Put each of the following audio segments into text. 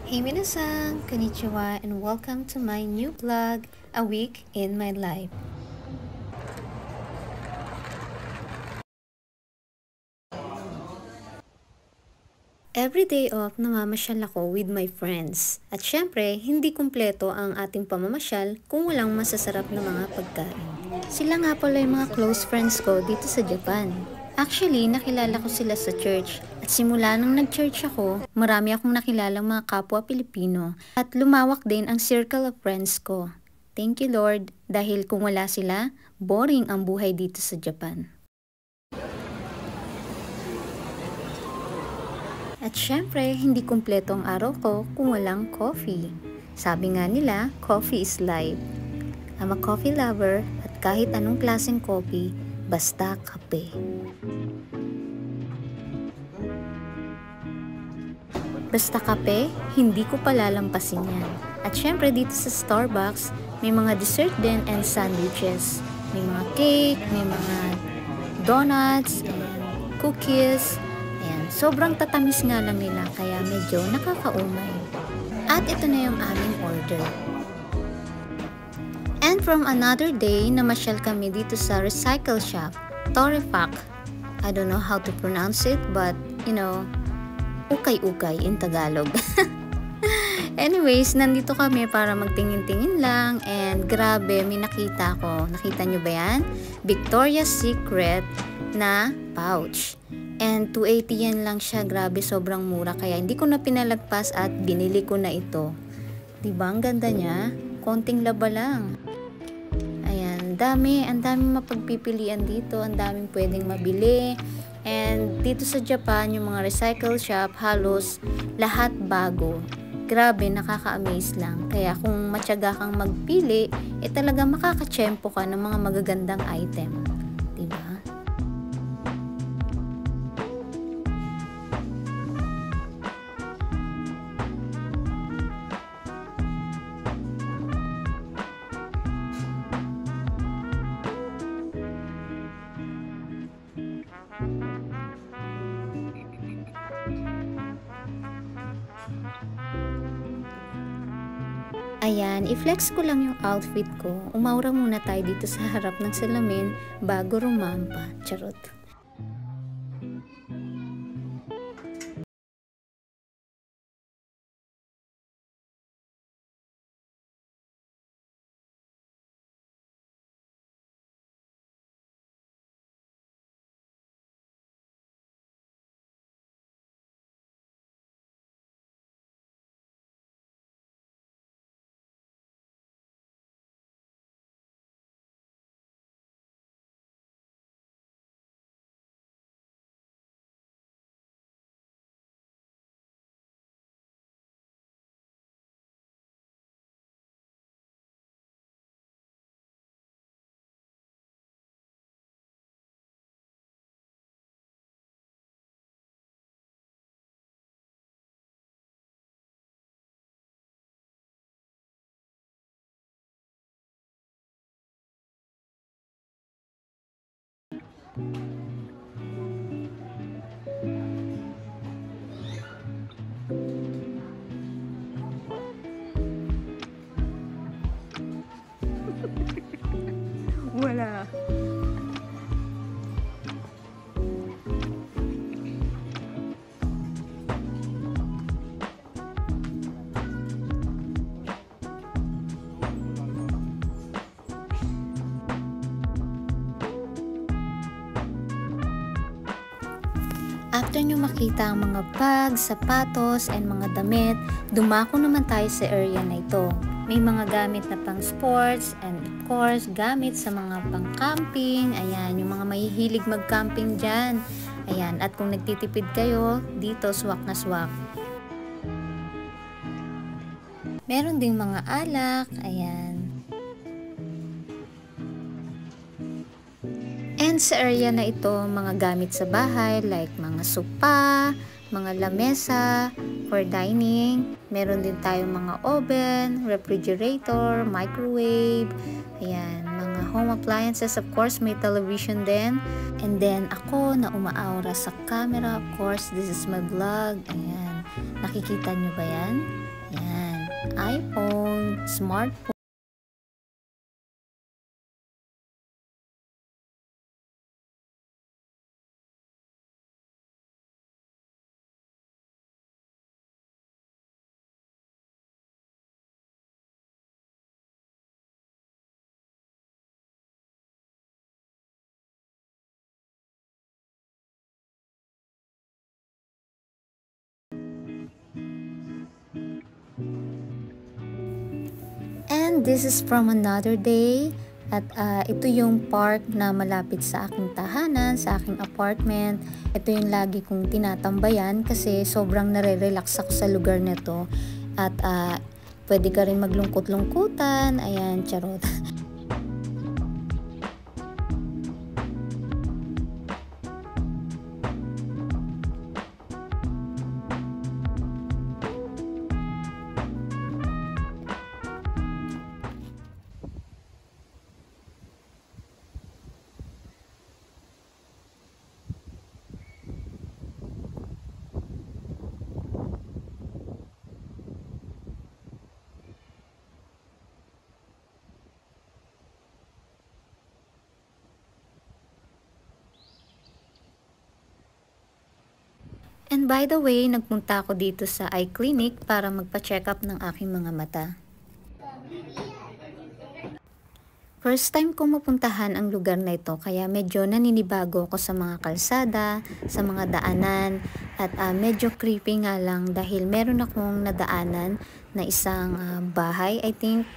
Hey minasan, konnichiwa, and welcome to my new vlog, A Week in My Life. Every day off, namamasyal ako with my friends. At syempre, hindi kumpleto ang ating pamamasyal kung walang masasarap na mga pagkain. Sila nga pala yung mga close friends ko dito sa Japan. Actually, nakilala ko sila sa church. At simula nang nag-church ako, marami akong nakilalang mga kapwa Pilipino. At lumawak din ang circle of friends ko. Thank you Lord, dahil kung wala sila, boring ang buhay dito sa Japan. At syempre, hindi kumpleto ang araw ko kung walang coffee. Sabi nga nila, coffee is life. I'm a coffee lover at kahit anong klaseng coffee, basta kape. Basta kape, hindi ko palalampasin yan. At syempre dito sa Starbucks, may mga dessert din and sandwiches. May mga cake, may mga donuts, and cookies. Ayan, sobrang tatamis nga lang nila kaya medyo nakakaumay. At ito na yung aming order. And from another day, namasyal kami dito sa recycle shop, Torrefac. I don't know how to pronounce it, but you know, ukay-ukay in Tagalog. Anyways, nandito kami para magtingin-tingin lang and grabe, may nakita ko. Nakita nyo ba yan? Victoria's Secret na pouch. And 280 yan lang siya. Grabe, sobrang mura. Kaya hindi ko na pinalagpas at binili ko na ito. Diba? Ang ganda niya. Konting laba lang. Ayan, ang dami mapagpipilian dito. Ang daming pwedeng mabili. And dito sa Japan, yung mga recycle shop, halos lahat bago. Grabe, nakaka-amaze lang. Kaya kung matyaga kang magpili, talaga makakatsyempo ka ng mga magagandang item. Diba? Ayan, i-flex ko lang yung outfit ko. Umaura muna tayo dito sa harap ng salamin bago rumampa. Charot. Wala. After nyo makita ang mga bags, sapatos, and mga damit, dumako naman tayo sa area na ito. May mga gamit na pang sports and of course, gamit sa mga pang camping. Ayan, yung mga mahihilig mag-camping dyan. Ayan, at kung nagtitipid kayo, dito swak na swak. Meron ding mga alak, ayan. And sa area na ito, mga gamit sa bahay like mga sopa, mga lamesa for dining. Meron din tayong mga oven, refrigerator, microwave. Ayan, mga home appliances. Of course, may television din. And then ako na umaaura sa camera. Of course, this is my vlog. Ayan, nakikita nyo ba yan? iPhone, smartphone. And this is from another day. At ito yung park na malapit sa aking tahanan, sa aking apartment. Ito yung lagi kong tinatambayan kasi sobrang nare-relax ako sa lugar na to. At pwede ka rin maglungkot-lungkutan. Ayan, charot. And by the way, nagpunta ako dito sa eye clinic para magpa-check up ng aking mga mata. First time ko mapuntahan ang lugar na ito kaya medyo naninibago ako sa mga kalsada, sa mga daanan at medyo creepy nga lang dahil meron akong nadaanan na isang bahay. I think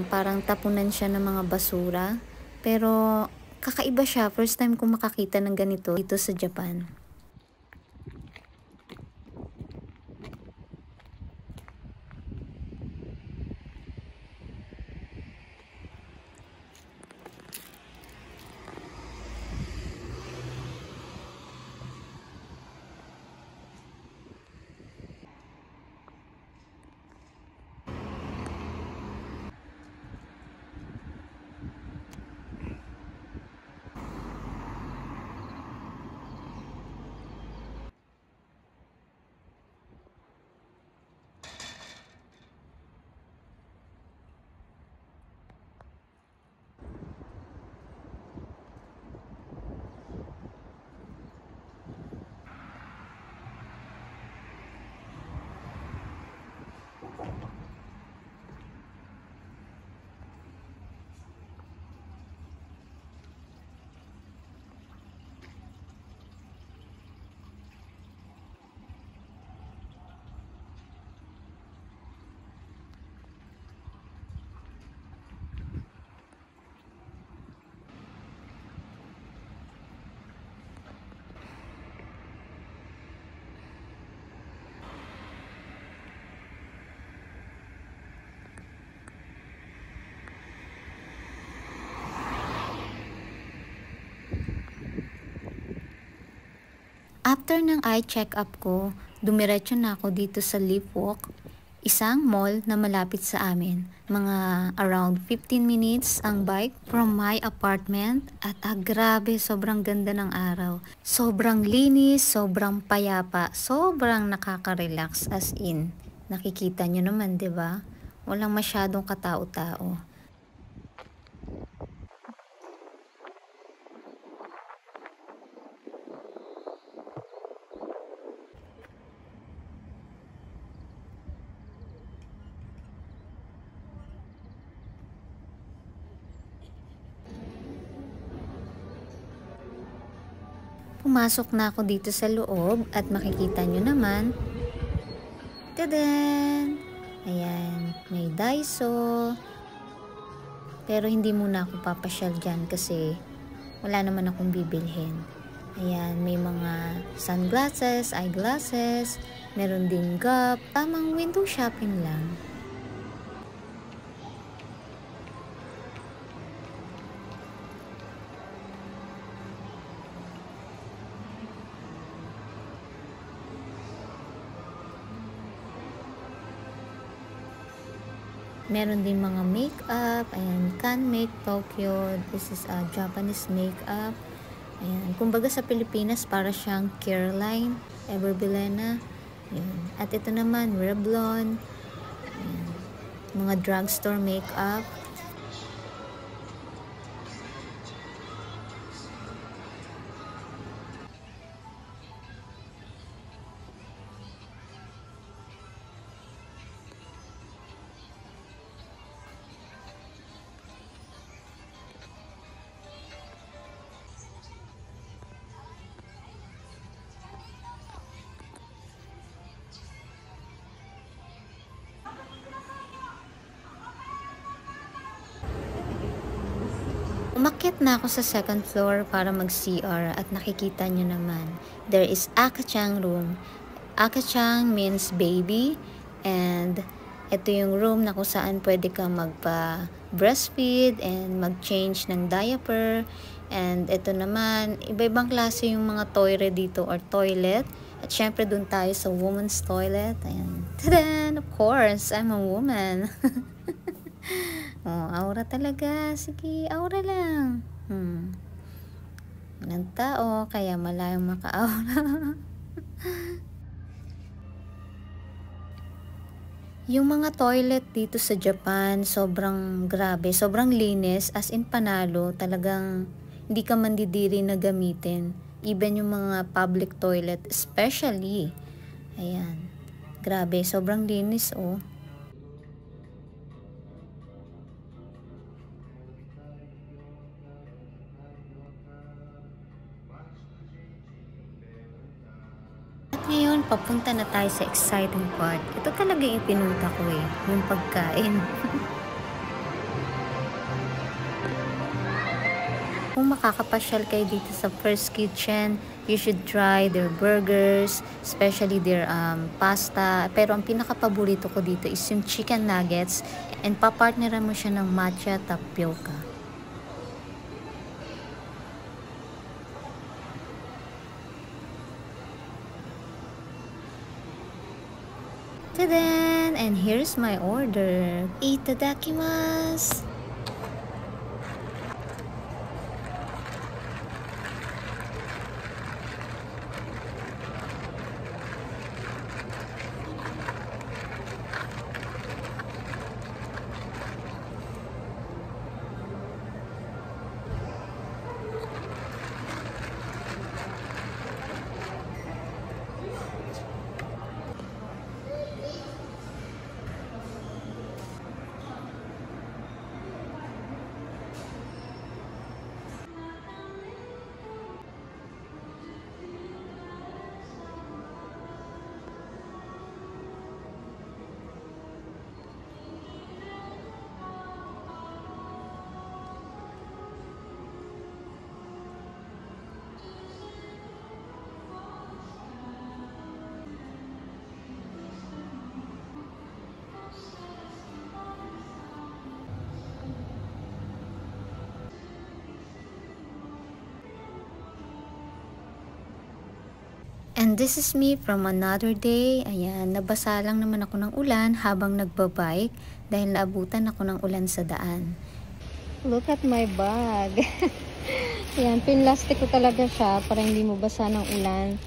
parang tapunan siya ng mga basura pero kakaiba siya. First time ko makakita ng ganito dito sa Japan. After ng eye check-up ko, dumiretso na ako dito sa Leaf Walk, isang mall na malapit sa amin. Mga around 15 minutes ang bike from my apartment at grabe, sobrang ganda ng araw. Sobrang linis, sobrang payapa, sobrang nakaka-relax as in. Nakikita nyo naman, 'di ba? Walang masyadong katao-tao. Pumasok na ako dito sa loob at makikita nyo naman. Tadan! Ayan, may Daiso. Pero hindi muna ako papasyal dyan kasi wala naman akong bibilhin. Ayan, may mga sunglasses, eyeglasses, meron din Gap, tamang window shopping lang. Meron din mga makeup, ayan, Can Make Tokyo, this is a Japanese makeup. Ayan, kumbaga sa Pilipinas para siyang Careline, Everbilena. Ayan. At ito naman, Revlon. Ayan. mga drugstore makeup. Umakyat na ako sa second floor para mag-CR at nakikita nyo naman, there is Akachang room. Akachang means baby, and ito yung room na kung saan pwede ka magpa-breastfeed and mag-change ng diaper. And ito naman, iba-ibang klase yung mga toilet dito or toilet. At syempre dun tayo sa woman's toilet. Ayan. Tadan! Of course, I'm a woman. Oh, aura talaga. Sige, aura lang. Walang tao, kaya malayong maka-aura. Yung mga toilet dito sa Japan, sobrang grabe, sobrang linis, as in panalo, talagang hindi ka mandidiri na gamitin. Even yung mga public toilet, especially. Ayan. Grabe, sobrang linis, oh. Ngayon, papunta na tayo sa exciting part. Ito talaga yung pinunta ko yung pagkain. Kung makakapasyal kayo dito sa First Kitchen, you should try their burgers, especially their pasta. Pero ang pinaka-paborito ko dito is yung chicken nuggets, and papartneran mo siya ng matcha tapioca. Tadan! And here's my order. Itadakimasu! And this is me from another day. Ayan, nabasa lang naman ako ng ulan habang nagbabike dahil naabutan ako ng ulan sa daan. Look at my bag. Ayan, pinlastic ko talaga siya para hindi mo basa ng ulan.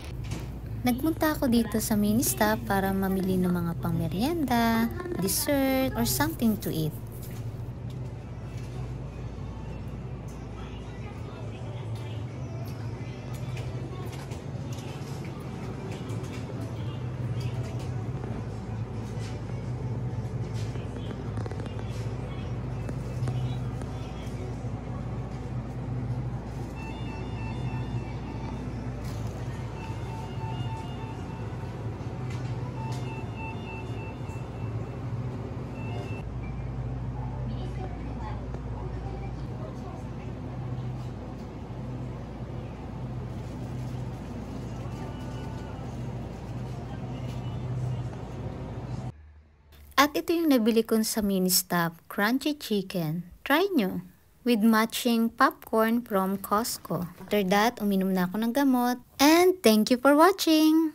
Nagpunta ako dito sa mini stop para mamili ng mga pangmeryenda, dessert, or something to eat. At ito yung nabili ko sa mini stop, crunchy chicken. Try nyo! With matching popcorn from Costco. After that, uminom na ako ng gamot. And thank you for watching!